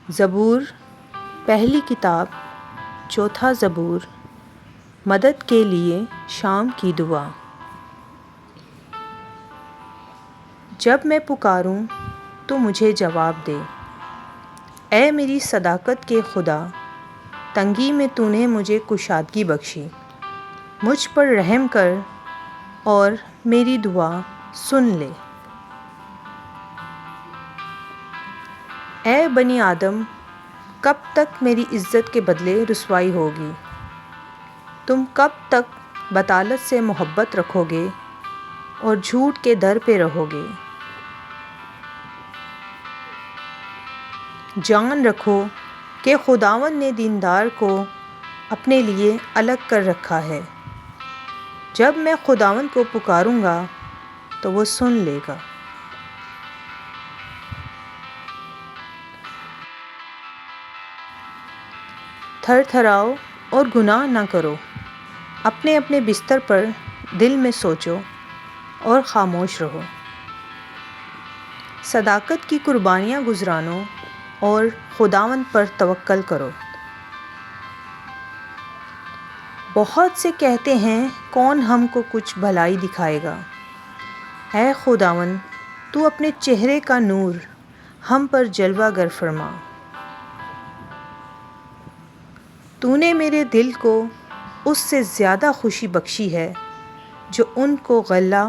زبور پہلی کتاب چوتھا زبور مدد کے لیے شام کی دعا۔ جب میں پکاروں تو مجھے جواب دے، اے میری صداقت کے خدا، تنگی میں تو نے مجھے کشادگی بخشی، مجھ پر رحم کر اور میری دعا سن لے۔ اے بنی آدم، کب تک میری عزت کے بدلے رسوائی ہوگی؟ تم کب تک بطالت سے محبت رکھو گے اور جھوٹ کے در پہ رہو گے؟ جان رکھو کہ خداوند نے دیندار کو اپنے لیے الگ کر رکھا ہے۔ جب میں خداوند کو پکاروں گا تو وہ سن لے گا۔ تھر تھراؤ اور گناہ نہ کرو، اپنے اپنے بستر پر دل میں سوچو اور خاموش رہو۔ صداقت کی قربانیاں گزرانو اور خداوند پر توکل کرو۔ بہت سے کہتے ہیں، کون ہم کو کچھ بھلائی دکھائے گا؟ اے خداوند، تو اپنے چہرے کا نور ہم پر جلوہ گر فرما۔ تو نے میرے دل کو اس سے زیادہ خوشی بخشی ہے جو ان کو غلہ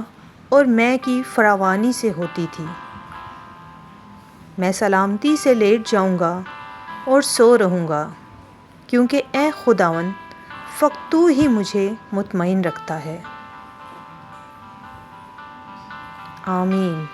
اور مے کی فراوانی سے ہوتی تھی۔ میں سلامتی سے لیٹ جاؤں گا اور سو رہوں گا، کیونکہ اے خداوند، فقط تو ہی مجھے مطمئن رکھتا ہے۔ آمین۔